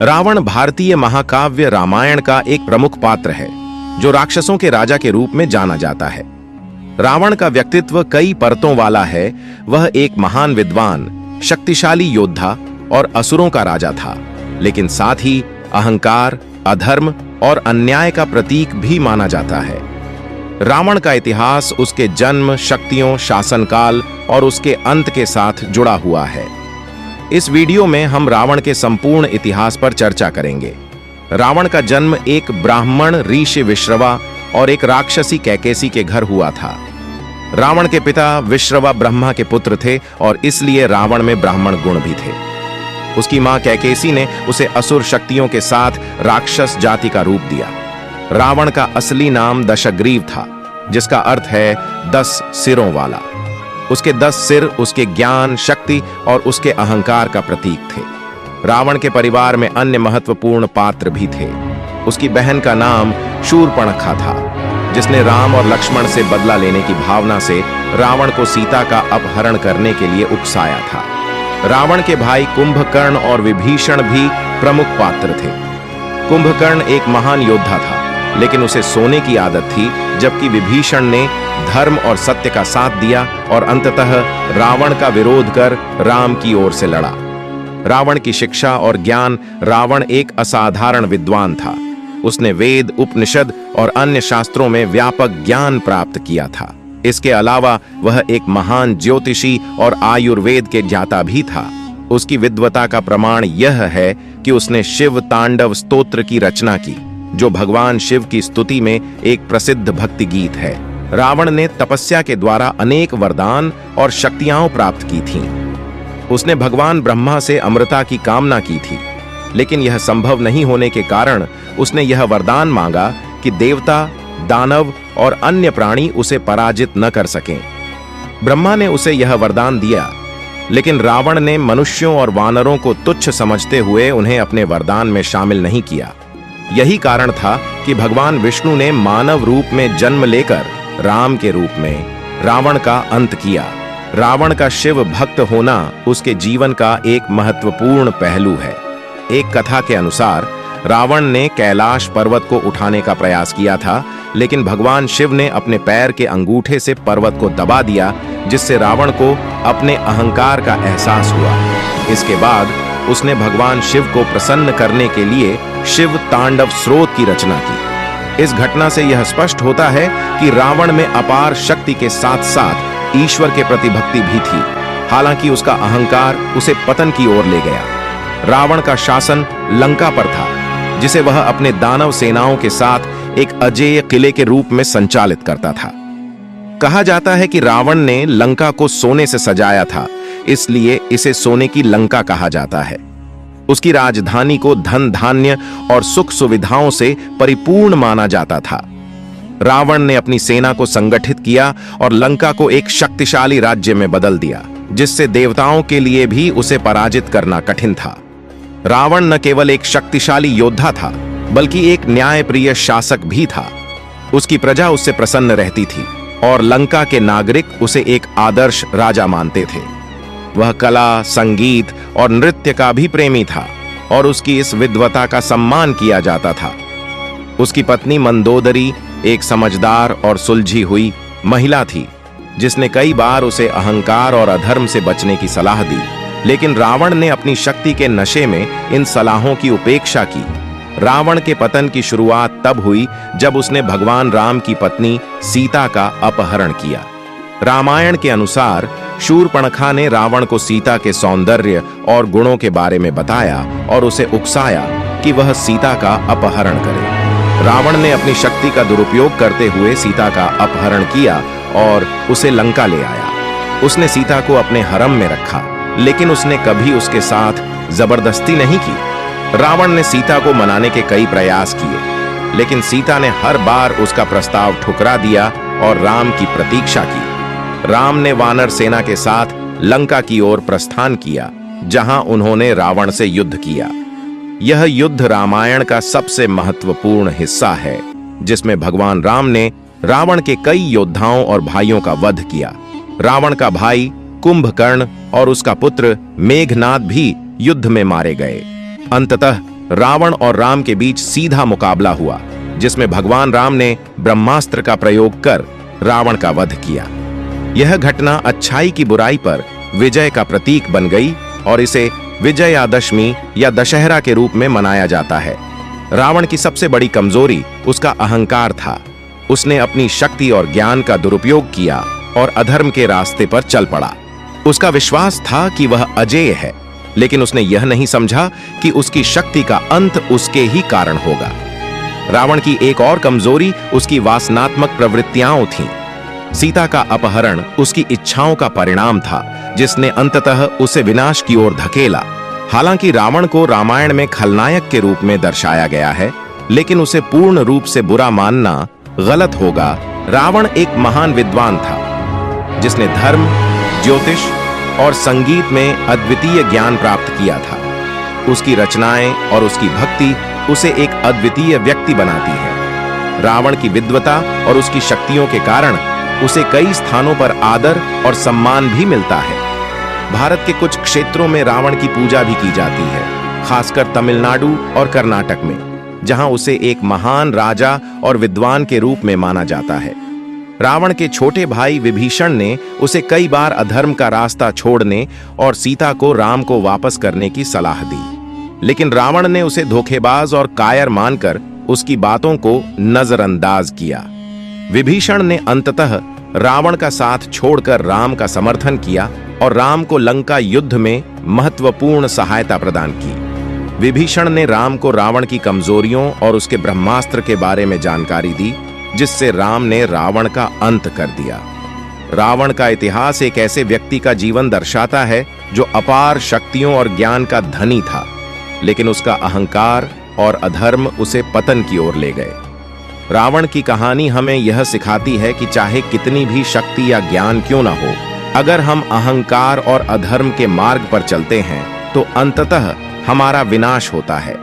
रावण भारतीय महाकाव्य रामायण का एक प्रमुख पात्र है जो राक्षसों के राजा के रूप में जाना जाता है। रावण का व्यक्तित्व कई परतों वाला है। वह एक महान विद्वान, शक्तिशाली योद्धा और असुरों का राजा था, लेकिन साथ ही अहंकार, अधर्म और अन्याय का प्रतीक भी माना जाता है। रावण का इतिहास उसके जन्म, शक्तियों, शासनकाल और उसके अंत के साथ जुड़ा हुआ है। इस वीडियो में हम रावण के संपूर्ण इतिहास पर चर्चा करेंगे। रावण का जन्म एक ब्राह्मण ऋषि विश्रवा और एक राक्षसी कैकेसी के घर हुआ था। रावण के पिता विश्रवा ब्रह्मा के पुत्र थे और इसलिए रावण में ब्राह्मण गुण भी थे। उसकी मां कैकेसी ने उसे असुर शक्तियों के साथ राक्षस जाति का रूप दिया। रावण का असली नाम दशग्रीव था, जिसका अर्थ है 10 सिरों वाला। उसके 10 सिर उसके ज्ञान, शक्ति और उसके अहंकार का प्रतीक थे। रावण के परिवार में अन्य महत्वपूर्ण पात्र भी थे। उसकी बहन का नाम शूर्पणखा था, जिसने राम और लक्ष्मण से बदला लेने की भावना से रावण को सीता का अपहरण करने के लिए उकसाया था। रावण के भाई कुंभकर्ण और विभीषण भी प्रमुख पात्र थे। कुंभकर्ण एक महान योद्धा था, लेकिन उसे सोने की आदत थी, जबकि विभीषण ने धर्म और सत्य का साथ दिया और अंततः रावण का विरोध कर राम की ओर से लड़ा। रावण की शिक्षा और ज्ञान। रावण एक असाधारण विद्वान था। उसने वेद, उपनिषद और अन्य शास्त्रों में व्यापक ज्ञान प्राप्त किया था। इसके अलावा वह एक महान ज्योतिषी और आयुर्वेद के ज्ञाता भी था। उसकी विद्वता का प्रमाण यह है कि उसने शिव तांडव स्तोत्र की रचना की, जो भगवान शिव की स्तुति में एक प्रसिद्ध भक्ति गीत है। रावण ने तपस्या के द्वारा अनेक वरदान और शक्तियां प्राप्त की थीं। उसने भगवान ब्रह्मा से अमृता की कामना की थी, लेकिन यह संभव नहीं होने के कारण उसने यह वरदान मांगा कि देवता, दानव और अन्य प्राणी उसे पराजित न कर सकें। ब्रह्मा ने उसे यह वरदान दिया, लेकिन रावण ने मनुष्यों और वानरों को तुच्छ समझते हुए उन्हें अपने वरदान में शामिल नहीं किया। यही कारण था कि भगवान विष्णु ने मानव रूप में जन्म लेकर राम के रूप में रावण का अंत किया। रावण का शिव भक्त होना उसके जीवन का एक महत्वपूर्ण पहलू है। एक कथा के अनुसार रावण ने कैलाश पर्वत को उठाने का प्रयास किया था, लेकिन भगवान शिव ने अपने पैर के अंगूठे से पर्वत को दबा दिया, जिससे रावण को अपने अहंकार का एहसास हुआ। इसके बाद उसने भगवान शिव को प्रसन्न करने के लिए शिव तांडव स्रोत की रचना की। इस घटना से यह स्पष्ट होता है कि रावण में अपार शक्ति के साथ साथ ईश्वर के प्रति भक्ति भी थी। हालांकि उसका अहंकार उसे पतन की ओर ले गया। रावण का शासन लंका पर था, जिसे वह अपने दानव सेनाओं के साथ एक अजेय किले के रूप में संचालित करता था। कहा जाता है कि रावण ने लंका को सोने से सजाया था, इसलिए इसे सोने की लंका कहा जाता है। उसकी राजधानी को धन, धान्य और सुख सुविधाओं से परिपूर्ण माना जाता था। रावण ने अपनी सेना को संगठित किया और लंका को एक शक्तिशाली राज्य में बदल दिया, जिससे देवताओं के लिए भी उसे पराजित करना कठिन था। रावण न केवल एक शक्तिशाली योद्धा था, बल्कि एक न्यायप्रिय शासक भी था। उसकी प्रजा उससे प्रसन्न रहती थी और लंका के नागरिक उसे एक आदर्श राजा मानते थे। वह कला, संगीत और नृत्य का भी प्रेमी था और उसकी इस विद्वता का सम्मान किया जाता था। उसकी पत्नी मंदोदरी एक समझदार और सुलझी हुई महिला थी, जिसने कई बार उसे अहंकार और अधर्म से बचने की सलाह दी, लेकिन रावण ने अपनी शक्ति के नशे में इन सलाहों की उपेक्षा की। रावण के पतन की शुरुआत तब हुई जब उसने भगवान राम की पत्नी सीता का अपहरण किया। रामायण के अनुसार शूर्पणखा ने रावण को सीता के सौंदर्य और गुणों के बारे में बताया और उसे उकसाया कि वह सीता का अपहरण करे। रावण ने अपनी शक्ति का दुरुपयोग करते हुए सीता का अपहरण किया और उसे लंका ले आया। उसने सीता को अपने हरम में रखा, लेकिन उसने कभी उसके साथ जबरदस्ती नहीं की। रावण ने सीता को मनाने के कई प्रयास किए, लेकिन सीता ने हर बार उसका प्रस्ताव ठुकरा दिया और राम की प्रतीक्षा की। राम ने वानर सेना के साथ लंका की ओर प्रस्थान किया, जहां उन्होंने रावण से युद्ध किया। यह युद्ध रामायण का सबसे महत्वपूर्ण हिस्सा है, जिसमें भगवान राम ने रावण के कई योद्धाओं और भाइयों का वध किया। रावण का भाई कुंभकर्ण और उसका पुत्र मेघनाद भी युद्ध में मारे गए। अंततः रावण और राम के बीच सीधा मुकाबला हुआ, जिसमें भगवान राम ने ब्रह्मास्त्र का प्रयोग कर रावण का वध किया। यह घटना अच्छाई की बुराई पर विजय का प्रतीक बन गई और इसे विजयादशमी या दशहरा के रूप में मनाया जाता है। रावण की सबसे बड़ी कमजोरी उसका अहंकार था। उसने अपनी शक्ति और ज्ञान का दुरुपयोग किया और अधर्म के रास्ते पर चल पड़ा। उसका विश्वास था कि वह अजेय है, लेकिन उसने यह नहीं समझा कि उसकी शक्ति का अंत उसके ही कारण होगा। रावण की एक और कमजोरी उसकी वासनात्मक प्रवृत्तियां थीं। सीता का अपहरण उसकी इच्छाओं का परिणाम था, जिसने अंततः उसे विनाश की ओर धकेला। हालांकि रावण को रामायण में खलनायक के रूप में दर्शाया गया है, लेकिन उसे पूर्ण रूप से बुरा मानना गलत होगा। रावण एक महान विद्वान था, जिसने धर्म, ज्योतिष और संगीत में अद्वितीय ज्ञान प्राप्त किया था। उसकी रचनाएं और उसकी भक्ति उसे एक अद्वितीय व्यक्ति बनाती है। रावण की विद्वता और उसकी शक्तियों के कारण उसे कई स्थानों पर आदर और सम्मान भी मिलता है। भारत के कुछ क्षेत्रों में रावण की पूजा भी की जाती है, खासकर तमिलनाडु और कर्नाटक में, जहां उसे एक महान राजा और विद्वान के रूप में माना जाता है। रावण के छोटे भाई विभीषण ने उसे कई बार अधर्म का रास्ता छोड़ने और सीता को राम को वापस करने की सलाह दी, लेकिन रावण ने उसे धोखेबाज और कायर मानकर उसकी बातों को नजरअंदाज किया। विभीषण ने अंततः रावण का साथ छोड़कर राम का समर्थन किया और राम को लंका युद्ध में महत्वपूर्ण सहायता प्रदान की। विभीषण ने राम को रावण की कमजोरियों और उसके ब्रह्मास्त्र के बारे में जानकारी दी, जिससे राम ने रावण का अंत कर दिया। रावण का इतिहास एक ऐसे व्यक्ति का जीवन दर्शाता है जो अपार शक्तियों और ज्ञान का धनी था, लेकिन उसका अहंकार और अधर्म उसे पतन की ओर ले गए। रावण की कहानी हमें यह सिखाती है कि चाहे कितनी भी शक्ति या ज्ञान क्यों ना हो, अगर हम अहंकार और अधर्म के मार्ग पर चलते हैं तो अंततः हमारा विनाश होता है।